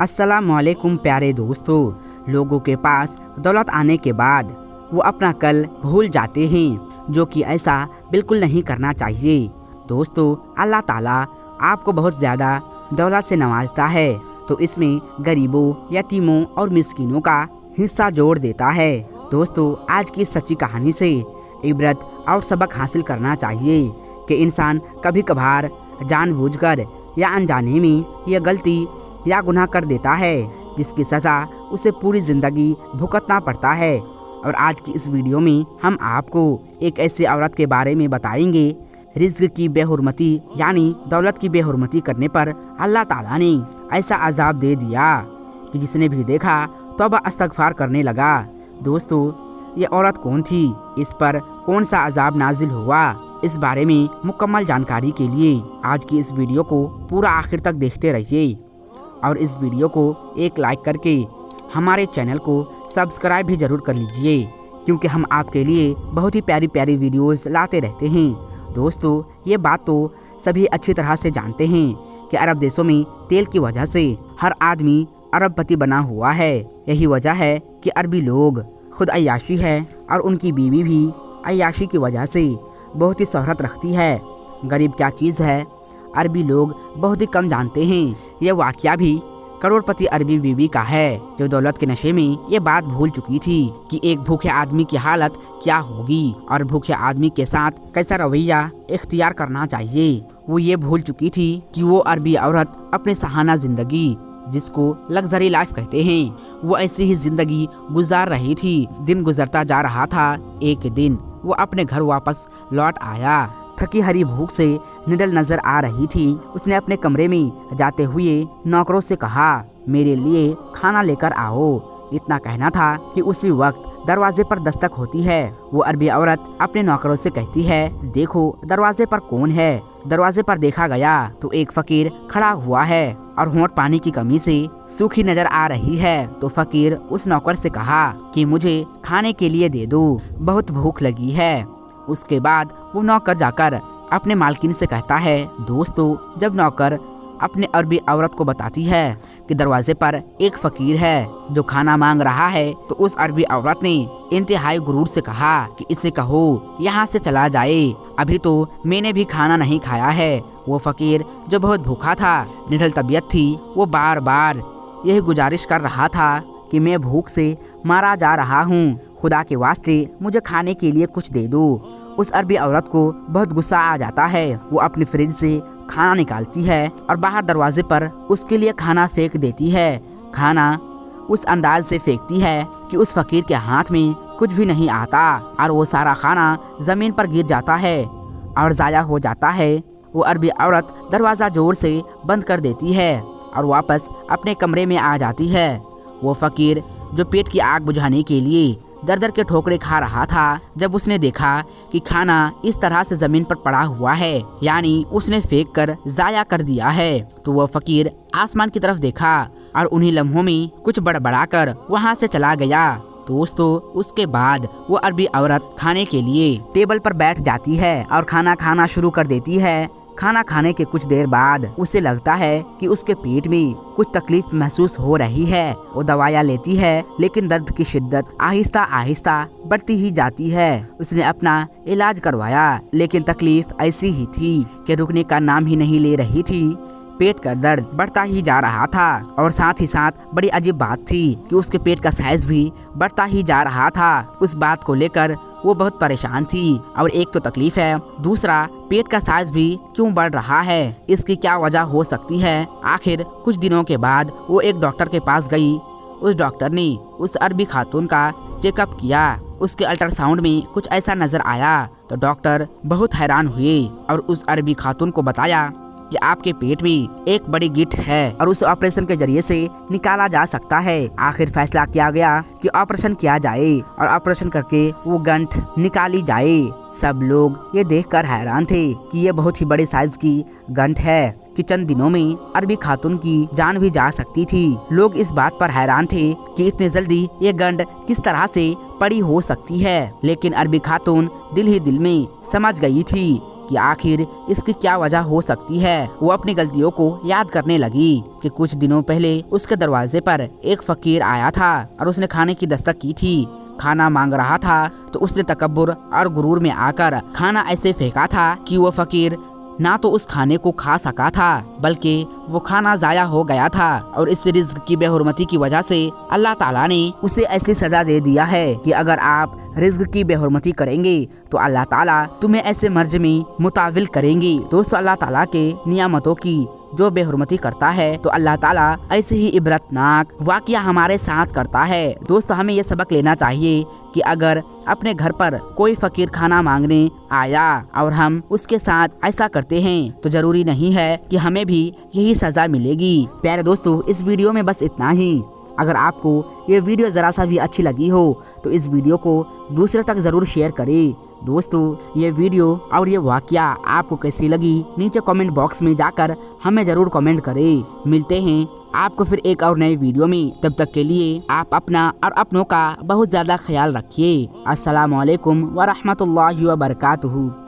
अस्सलामुअलैकुम प्यारे दोस्तों। लोगों के पास दौलत आने के बाद वो अपना कल भूल जाते हैं, जो कि ऐसा बिल्कुल नहीं करना चाहिए। दोस्तों, अल्लाह ताला आपको बहुत ज़्यादा दौलत से नवाजता है, तो इसमें गरीबों, यतीमों और मिस्कीनों का हिस्सा जोड़ देता है। दोस्तों, आज की सच्ची कहानी से इबरत और सबक हासिल करना चाहिए कि इंसान कभी कभार जानबूझकर या अनजाने में यह गलती या गुनाह कर देता है, जिसकी सज़ा उसे पूरी ज़िंदगी भुगतना पड़ता है। और आज की इस वीडियो में हम आपको एक ऐसी औरत के बारे में बताएंगे, रिज़्क की बेहुरमती यानी दौलत की बेहुरमती करने पर अल्लाह ताला ने ऐसा अजाब दे दिया कि जिसने भी देखा तौबा इस्तग़फ़ार करने लगा। दोस्तों, ये औरत कौन थी, इस पर कौन सा अजाब नाजिल हुआ, इस बारे में मुकम्मल जानकारी के लिए आज की इस वीडियो को पूरा आखिर तक देखते रहिए और इस वीडियो को एक लाइक करके हमारे चैनल को सब्सक्राइब भी ज़रूर कर लीजिए, क्योंकि हम आपके लिए बहुत ही प्यारी प्यारी वीडियोस लाते रहते हैं। दोस्तों, ये बात तो सभी अच्छी तरह से जानते हैं कि अरब देशों में तेल की वजह से हर आदमी अरबपति बना हुआ है। यही वजह है कि अरबी लोग खुद अय्याशी है और उनकी बीवी भी अय्याशी की वजह से बहुत ही शोहरत रखती है। गरीब क्या चीज़ है, अरबी लोग बहुत ही कम जानते हैं। यह वाक़या भी करोड़पति अरबी बीवी का है, जो दौलत के नशे में ये बात भूल चुकी थी कि एक भूखे आदमी की हालत क्या होगी और भूखे आदमी के साथ कैसा रवैया इख्तियार करना चाहिए। वो ये भूल चुकी थी कि वो अरबी औरत अपने सहाना ज़िंदगी, जिसको लग्जरी लाइफ कहते हैं, वो ऐसी ही ज़िंदगी गुजार रही थी। दिन गुजरता जा रहा था। एक दिन वो अपने घर वापस लौट आया। थकी हरी भूख से निडल नजर आ रही थी। उसने अपने कमरे में जाते हुए नौकरों से कहा, मेरे लिए खाना लेकर आओ। इतना कहना था कि उसी वक्त दरवाजे पर दस्तक होती है। वो अरबी औरत अपने नौकरों से कहती है, देखो दरवाजे पर कौन है। दरवाजे पर देखा गया तो एक फकीर खड़ा हुआ है और होंठ पानी की कमी से सूखी नजर आ रही है। तो फकीर उस नौकर से कहा कि मुझे खाने के लिए दे दो, बहुत भूख लगी है। उसके बाद वो नौकर जाकर अपने मालकिन से कहता है। दोस्तों, जब नौकर अपने अरबी औरत को बताती है कि दरवाजे पर एक फकीर है जो खाना मांग रहा है, तो उस अरबी औरत ने इंतहाई गुरूर से कहा कि इसे कहो यहाँ से चला जाए, अभी तो मैंने भी खाना नहीं खाया है। वो फकीर जो बहुत भूखा था, निडल तबीयत थी, वो बार बार यही गुजारिश कर रहा था कि मैं भूख से मारा जा रहा हूँ, खुदा के वास्ते मुझे खाने के लिए कुछ दे दो। उस अरबी औरत को बहुत गुस्सा आ जाता है। वो अपनी फ्रिज से खाना निकालती है और बाहर दरवाजे पर उसके लिए खाना फेंक देती है। खाना उस अंदाज से फेंकती है कि उस फकीर के हाथ में कुछ भी नहीं आता और वो सारा खाना ज़मीन पर गिर जाता है और ज़ाया हो जाता है। वो अरबी औरत दरवाज़ा ज़ोर से बंद कर देती है और वापस अपने कमरे में आ जाती है। वो फकीर जो पेट की आग बुझाने के लिए दर दर के ठोकरे खा रहा था, जब उसने देखा कि खाना इस तरह से जमीन पर पड़ा हुआ है, यानी उसने फेंक कर जाया कर दिया है, तो वह फकीर आसमान की तरफ देखा और उन्हीं लम्हों में कुछ बड़बड़ाकर वहां से चला गया। दोस्तों, उसके बाद वो अरबी औरत खाने के लिए टेबल पर बैठ जाती है और खाना खाना शुरू कर देती है। खाना खाने के कुछ देर बाद उसे लगता है कि उसके पेट में कुछ तकलीफ महसूस हो रही है। वो दवाइयाँ लेती है, लेकिन दर्द की शिद्दत आहिस्ता आहिस्ता बढ़ती ही जाती है। उसने अपना इलाज करवाया, लेकिन तकलीफ ऐसी ही थी कि रुकने का नाम ही नहीं ले रही थी। पेट का दर्द बढ़ता ही जा रहा था और साथ ही साथ बड़ी अजीब बात थी कि उसके पेट का साइज भी बढ़ता ही जा रहा था। उस बात को लेकर वो बहुत परेशान थी। और एक तो तकलीफ है, दूसरा पेट का साइज भी क्यों बढ़ रहा है, इसकी क्या वजह हो सकती है। आखिर कुछ दिनों के बाद वो एक डॉक्टर के पास गई। उस डॉक्टर ने उस अरबी खातून का चेकअप किया। उसके अल्ट्रासाउंड में कुछ ऐसा नजर आया तो डॉक्टर बहुत हैरान हुए और उस अरबी खातून को बताया कि आपके पेट में एक बड़ी गिठ है और उस ऑपरेशन के जरिए से निकाला जा सकता है। आखिर फैसला किया गया कि ऑपरेशन किया जाए और ऑपरेशन करके वो गंठ निकाली जाए। सब लोग ये देखकर हैरान थे कि ये बहुत ही बड़े साइज की गंठ है कि चंद दिनों में अरबी खातून की जान भी जा सकती थी। लोग इस बात पर हैरान थे कि इतने जल्दी ये गंठ किस तरह से पड़ी हो सकती है, लेकिन अरबी खातून दिल ही दिल में समझ गई थी कि आखिर इसकी क्या वजह हो सकती है। वो अपनी गलतियों को याद करने लगी कि कुछ दिनों पहले उसके दरवाजे पर एक फकीर आया था और उसने खाने की दस्तक की थी। खाना मांग रहा था तो उसने तकब्बुर और गुरूर में आकर खाना ऐसे फेंका था कि वो फकीर ना तो उस खाने को खा सका था बल्कि वो खाना जाया हो गया था। और इस रिज्क की बेहुरमती की वजह से अल्लाह ताला ने उसे ऐसी सजा दे दिया है कि अगर आप रिज्क की बेहुरमती करेंगे तो अल्लाह ताला तुम्हें ऐसे मर्ज में मुताविल करेंगे। दोस्तों, अल्लाह ताला के नियामतों की जो बेहुरमती करता है तो अल्लाह ताला ऐसे ही इबरतनाक वाकया हमारे साथ करता है। दोस्तों, हमें ये सबक लेना चाहिए कि अगर अपने घर पर कोई फकीर खाना मांगने आया और हम उसके साथ ऐसा करते हैं तो जरूरी नहीं है कि हमें भी यही सजा मिलेगी। प्यारे दोस्तों, इस वीडियो में बस इतना ही। अगर आपको ये वीडियो ज़रा सा भी अच्छी लगी हो तो इस वीडियो को दूसरे तक ज़रूर शेयर करें। दोस्तों, ये वीडियो और ये वाकया आपको कैसी लगी नीचे कमेंट बॉक्स में जाकर हमें ज़रूर कमेंट करें। मिलते हैं आपको फिर एक और नए वीडियो में। तब तक के लिए आप अपना और अपनों का बहुत ज़्यादा ख्याल रखिए। अस्सलामु अलैकुम व रहमतुल्लाहि व बरकातुहू।